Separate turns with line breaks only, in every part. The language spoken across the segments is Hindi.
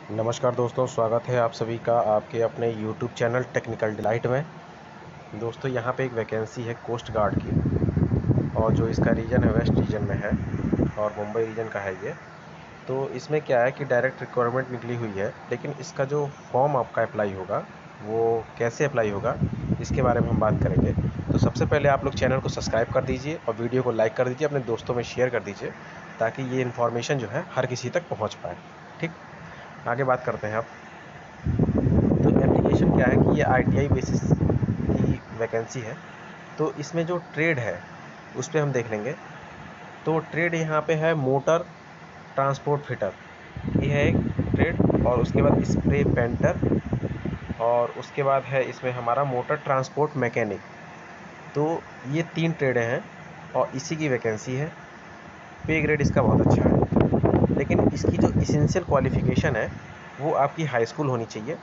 नमस्कार दोस्तों, स्वागत है आप सभी का आपके अपने YouTube चैनल टेक्निकल डिलाइट में। दोस्तों, यहाँ पे एक वैकेंसी है कोस्ट गार्ड की और जो इसका रीजन है वेस्ट रीजन में है और मुंबई रीजन का है ये। तो इसमें क्या है कि डायरेक्ट रिक्वायरमेंट निकली हुई है, लेकिन इसका जो फॉर्म आपका अप्लाई होगा वो कैसे अप्लाई होगा इसके बारे में हम बात करेंगे। तो सबसे पहले आप लोग चैनल को सब्सक्राइब कर दीजिए और वीडियो को लाइक कर दीजिए, अपने दोस्तों में शेयर कर दीजिए ताकि ये इन्फॉर्मेशन जो है हर किसी तक पहुँच पाए। ठीक, आगे बात करते हैं आप। तो एप्लीकेशन क्या है कि ये आईटीआई बेसिस की वैकेंसी है। तो इसमें जो ट्रेड है उस पर हम देख लेंगे। तो ट्रेड यहाँ पे है मोटर ट्रांसपोर्ट फिटर, ये है एक ट्रेड। और उसके बाद स्प्रे पेंटर और उसके बाद है इसमें हमारा मोटर ट्रांसपोर्ट मैकेनिक। तो ये 3 ट्रेड हैं और इसी की वैकेंसी है। पे ग्रेड इसका बहुत अच्छा है, लेकिन इसकी जो इसेंशियल क्वालिफ़िकेशन है वो आपकी हाई स्कूल होनी चाहिए,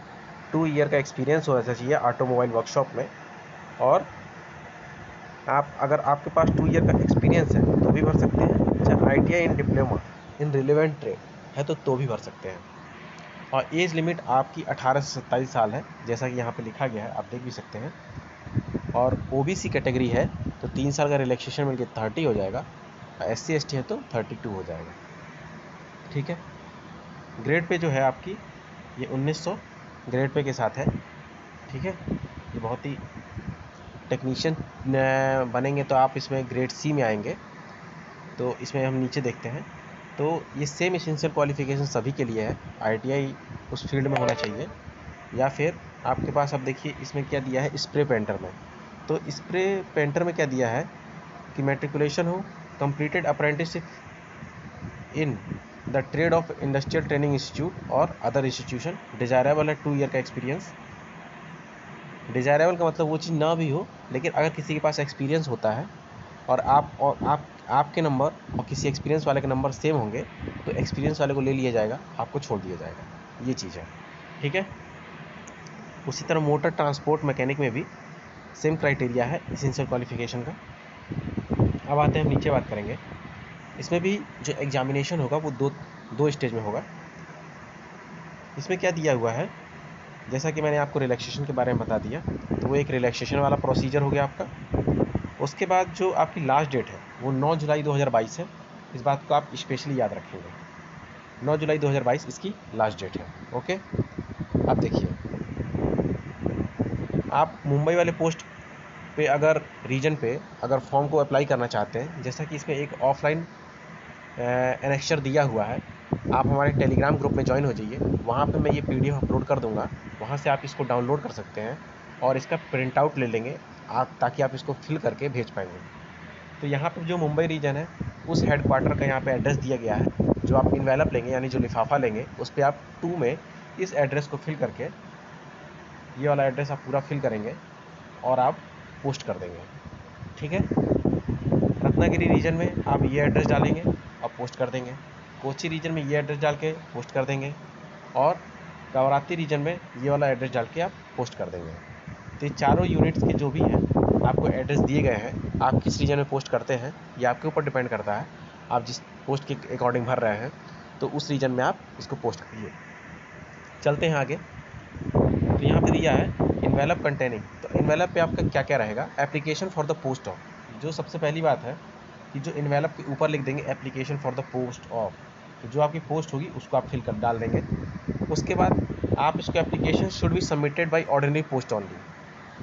2 ईयर का एक्सपीरियंस होना चाहिए ऑटोमोबाइल वर्कशॉप में। और आप अगर आपके पास 2 ईयर का एक्सपीरियंस है तो भी भर सकते हैं, चाहे ITI in diploma in relevant trade है तो भी भर सकते हैं। और एज लिमिट आपकी 18 से 27 साल है, जैसा कि यहाँ पे लिखा गया है, आप देख भी सकते हैं। और ओबीसी कैटेगरी है तो 3 साल का रिलैक्सेशन मिलकर 30 हो जाएगा, SC ST है तो 32 हो जाएगा। ठीक है। ग्रेड पे जो है आपकी ये 1900 ग्रेड पे के साथ है। ठीक है, ये बहुत ही टेक्नीशियन बनेंगे तो आप इसमें ग्रेड सी में आएंगे। तो इसमें हम नीचे देखते हैं। तो ये सेम एसेंशियल क्वालिफिकेशन सभी के लिए है, आईटीआई उस फील्ड में होना चाहिए। या फिर आपके पास, अब देखिए इसमें क्या दिया है स्प्रे पेंटर में। तो स्प्रे पेंटर में क्या दिया है कि मैट्रिकुलेशन हो, completed apprenticeship in the trade off industrial training institute और अदर इंस्टीट्यूशन, डिजायरेबल है 2 ईयर का एक्सपीरियंस। डिजायरेबल का मतलब वो चीज़ ना भी हो, लेकिन अगर किसी के पास एक्सपीरियंस होता है और आपके नंबर और किसी एक्सपीरियंस वाले के नंबर सेम होंगे तो एक्सपीरियंस वाले को ले लिया जाएगा, आपको छोड़ दिया जाएगा, ये चीज़ है। ठीक है। उसी तरह मोटर ट्रांसपोर्ट मैकेनिक में भी सेम क्राइटेरिया है एसेंशियल क्वालिफिकेशन का। अब आते हैं, हम नीचे बात करेंगे। इसमें भी जो एग्जामिनेशन होगा वो दो स्टेज में होगा। इसमें क्या दिया हुआ है, जैसा कि मैंने आपको रिलैक्सेशन के बारे में बता दिया, तो वो एक रिलैक्सेशन वाला प्रोसीजर हो गया आपका। उसके बाद जो आपकी लास्ट डेट है वो 9 जुलाई 2022 है। इस बात को आप स्पेशली याद रखेंगे, 9 जुलाई 2022 इसकी लास्ट डेट है। ओके। अब देखिए, आप मुंबई वाले पोस्ट पे अगर रीजन पे अगर फॉर्म को अप्लाई करना चाहते हैं, जैसा कि इसमें एक ऑफलाइन एनेक्चर दिया हुआ है, आप हमारे टेलीग्राम ग्रुप में ज्वाइन हो जाइए। वहाँ पे मैं ये पीडीएफ अपलोड कर दूँगा, वहाँ से आप इसको डाउनलोड कर सकते हैं और इसका प्रिंट आउट ले लेंगे आप, ताकि आप इसको फिल करके भेज पाएंगे। तो यहाँ पर जो मुंबई रीजन है उस हेड क्वार्टर का यहाँ पे एड्रेस दिया गया है। जो आप इन्वेलप लेंगे यानी जो लिफाफा लेंगे उस पर आप 2 में इस एड्रेस को फिल करके, ये वाला एड्रेस आप पूरा फिल करेंगे और आप पोस्ट कर देंगे। ठीक है। रत्नागिरी रीजन में आप ये एड्रेस डालेंगे और पोस्ट कर देंगे। कोची रीजन में ये एड्रेस डाल के पोस्ट कर देंगे और कवराती रीजन में ये वाला एड्रेस डाल के आप पोस्ट कर देंगे। तो ये चारों यूनिट्स के जो भी हैं आपको एड्रेस दिए गए हैं, आप किस रीजन में पोस्ट करते हैं ये आपके ऊपर डिपेंड करता है। आप जिस पोस्ट के अकॉर्डिंग भर रहे हैं तो उस रीजन में आप इसको पोस्ट करिए। चलते हैं आगे। तो यहाँ पे दिया है इन्वेलप कंटेनिंग। तो इन्वेलप पे आपका क्या क्या रहेगा, application for the post of. जो सबसे पहली बात है कि जो इन्वेलप के ऊपर लिख देंगे application for the post of, तो जो आपकी पोस्ट होगी उसको आप फिल कर डाल देंगे। उसके बाद आप इसको application should be submitted by ordinary post only,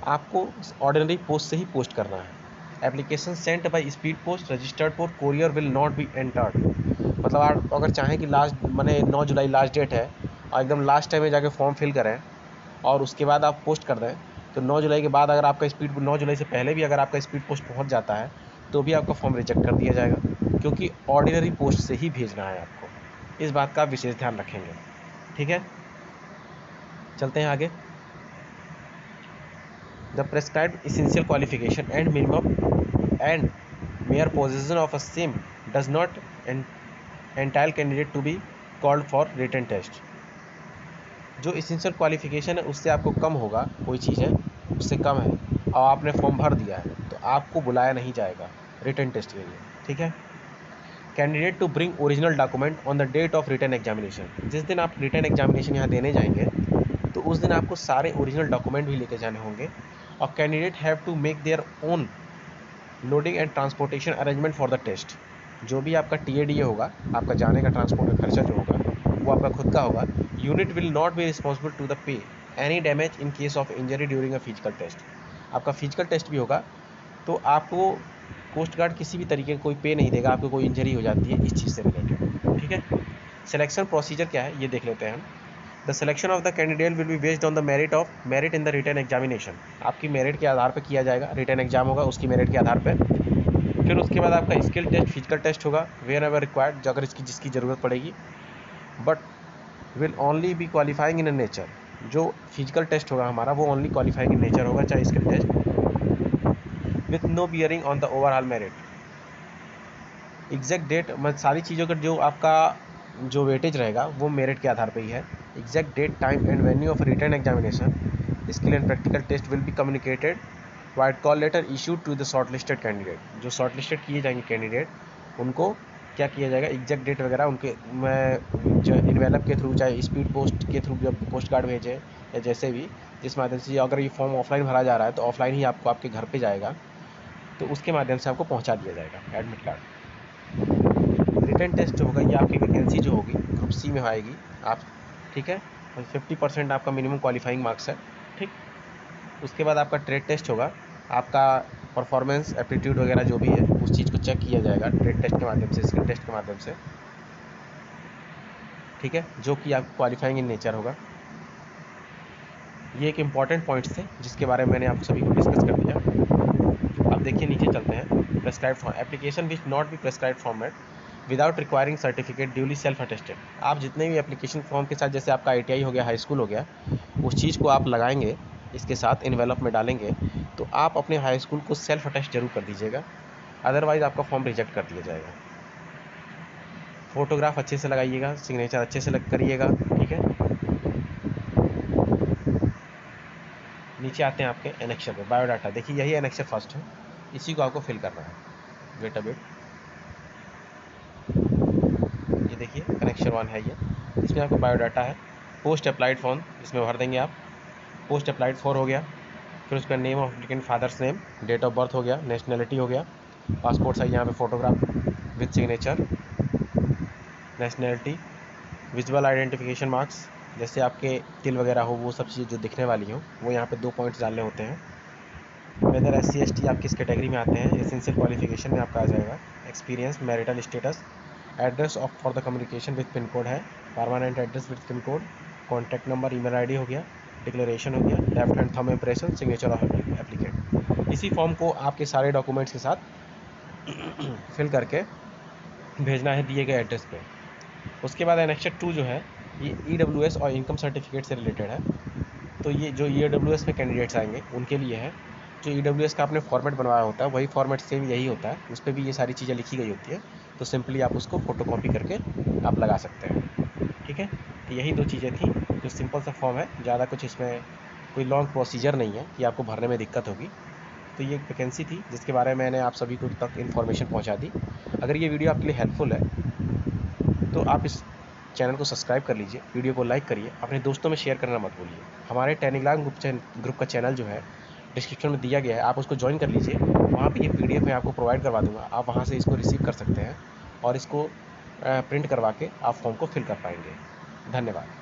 आपको ऑर्डिनरी पोस्ट से ही पोस्ट करना है। Application Saint by speed post registered for courier will not be entered. मतलब आप अगर चाहें कि लास्ट मैंने 9 जुलाई लास्ट डेट है और एकदम लास्ट टाइम में जाके फॉर्म फिल करें और उसके बाद आप पोस्ट कर दें, तो 9 जुलाई के बाद अगर आपका स्पीड 9 जुलाई से पहले भी अगर आपका स्पीड पोस्ट पहुंच जाता है तो भी आपका फॉर्म रिजेक्ट कर दिया जाएगा, क्योंकि ऑर्डिनरी पोस्ट से ही भेजना है आपको। इस बात का आप विशेष ध्यान रखेंगे। ठीक है। चलते हैं आगे। The prescribed essential qualification and minimum and mere position of a same does not entitle candidate to be called for written test. जो एसेंशियल क्वालिफिकेशन है उससे आपको कम होगा, कोई चीज़ है उससे कम है और आपने फॉर्म भर दिया है तो आपको बुलाया नहीं जाएगा रिटन टेस्ट के लिए। ठीक है। Candidate to bring original document on the date of written examination. जिस दिन आप रिटन एग्जामिनेशन यहाँ देने जाएंगे तो उस दिन आपको सारे ओरिजिनल डॉक्यूमेंट भी लेके जाने होंगे। और candidate have to make their own lodging and transportation arrangement for the test. जो भी आपका TADA होगा, आपका जाने का ट्रांसपोर्ट का खर्चा जो होगा वो आपका खुद का होगा। Unit will not be responsible to the pay any damage in case of injury during a physical test. आपका फिजिकल टेस्ट भी होगा तो आपको कोस्ट गार्ड किसी भी तरीके का कोई पे नहीं देगा आपको कोई इंजरी हो जाती है इस चीज़ से रिलेटेड। ठीक है, सिलेक्शन प्रोसीजर क्या है ये देख लेते हैं हम। The selection of the candidate will be based on the merit in the written examination. आपकी मेरिट के आधार पर किया जाएगा, रिटन एग्जाम होगा उसकी मेरिट के आधार पर। फिर उसके बाद आपका स्किल टेस्ट, फिजिकल टेस्ट होगा वेयर एवर रिक्वायर्ड, अगर इसकी जिसकी ज़रूरत पड़ेगी, but will only be qualifying in nature. जो फिजिकल टेस्ट होगा हमारा वो ओनली क्वालिफाइंग इन नेचर होगा, चाहे skill test, with no bearing on the overall merit. Exact date मतलब सारी चीज़ों का जो आपका जो वेटेज रहेगा वो मेरिट के आधार पर ही है। Exact date, time and venue of written examination, skill and practical test will be communicated vide call letter issued to the shortlisted candidate. जो शॉर्टलिस्टेड किए जाएंगे कैंडिडेट उनको क्या किया जाएगा, एग्जैक्ट डेट वगैरह उनके मैं जो इन्वेलप के थ्रू, चाहे स्पीड पोस्ट के थ्रू जब कोस्ट गार्ड भेजे या जैसे भी जिस माध्यम से, अगर ये फॉर्म ऑफलाइन भरा जा रहा है तो ऑफलाइन ही आपको आपके घर पे जाएगा तो उसके माध्यम से आपको पहुंचा दिया जाएगा एडमिट कार्ड। रिटन टेस्ट जो होगा ये आपकी वैकेंसी जो होगी ग्रुप C में आएगी आप, ठीक है, 50% आपका मिनिमम क्वालिफाइंग मार्क्स है। ठीक, उसके बाद आपका ट्रेड टेस्ट होगा, आपका परफॉर्मेंस एप्टीट्यूड वगैरह जो भी है उस चीज़ को चेक किया जाएगा ट्रेड टेस्ट के माध्यम से, स्किल टेस्ट के माध्यम से। ठीक है, जो कि आप क्वालिफाइंग इन नेचर होगा। ये एक इम्पॉर्टेंट पॉइंट्स थे जिसके बारे में मैंने आप सभी को डिस्कस कर दिया। अब देखिए नीचे चलते हैं। Prescribed form application which not be prescribed format without requiring certificate duly self attested. आप जितने भी एप्लीकेशन फॉर्म के साथ, जैसे आपका ITI हो गया, हाई स्कूल हो गया, उस चीज़ को आप लगाएंगे इसके साथ इन्वेलप में डालेंगे तो आप अपने हाई स्कूल को सेल्फ अटेस्ट जरूर कर दीजिएगा, अदरवाइज़ आपका फॉर्म रिजेक्ट कर दिया जाएगा। फ़ोटोग्राफ अच्छे से लगाइएगा, सिग्नेचर अच्छे से करिएगा। ठीक है, नीचे आते हैं आपके एनेक्चर पे, बायोडाटा। देखिए यही एनेक्चर फर्स्ट है, इसी को आपको फिल करना है। वेट अ बिट, ये देखिए एनेक्चर 1 है ये, इसमें आपको बायोडाटा है। पोस्ट अप्लाइड फॉर्म इसमें भर देंगे आप। पोस्ट अप्लाइड 4 हो गया। फिर उसका name of applicant, father's name, date of birth हो गया, नेशनैलिटी हो गया, पासपोर्ट साइज यहाँ पे photograph with signature, nationality, visual identification marks, जैसे आपके तिल वगैरह हो वो सब चीज़ें जो दिखने वाली हो वो यहाँ पे 2 पॉइंट्स डालने होते हैं। वेदर SC ST आप किस कैटेगरी में आते हैं, एसेंशियल क्वालिफिकेशन में आपका आ जाएगा, experience, marital status, address of for the communication with pin code है, permanent address with pin code, contact number, email ID हो गया, डिक्लेरेशन हो गया, left hand thumb impression, signature of applicant. इसी फॉर्म को आपके सारे डॉक्यूमेंट्स के साथ फिल करके भेजना है दिए गए एड्रेस पे। उसके बाद एनेक्चर 2 जो है ये EWS और इनकम सर्टिफिकेट से रिलेटेड है। तो ये जो EWS में कैंडिडेट्स आएंगे उनके लिए है। जो EWS का आपने फॉर्मेट बनवाया होता है वही फॉर्मेट सेम यही होता है, उस पर भी ये सारी चीज़ें लिखी गई होती है, तो सिंपली आप उसको फोटोकॉपी करके आप लगा सकते हैं। ठीक है, तो यही 2 चीज़ें थी, जो सिंपल सा फॉर्म है, ज़्यादा कुछ इसमें कोई लॉन्ग प्रोसीजर नहीं है कि आपको भरने में दिक्कत होगी। तो ये एक वैकेंसी थी जिसके बारे में मैंने आप सभी को तक इन्फॉर्मेशन पहुँचा दी। अगर ये वीडियो आपके लिए हेल्पफुल है तो आप इस चैनल को सब्सक्राइब कर लीजिए, वीडियो को लाइक करिए, अपने दोस्तों में शेयर करना मत भूलिए। हमारे टेलीग्राम ग्रुप का चैनल जो है डिस्क्रिप्शन में दिया गया है, आप उसको ज्वाइन कर लीजिए। वहाँ पे ये PDF मैं आपको प्रोवाइड करवा दूँगा, आप वहाँ से इसको रिसीव कर सकते हैं और इसको प्रिंट करवा के आप फॉर्म को फिल कर पाएंगे। धन्यवाद।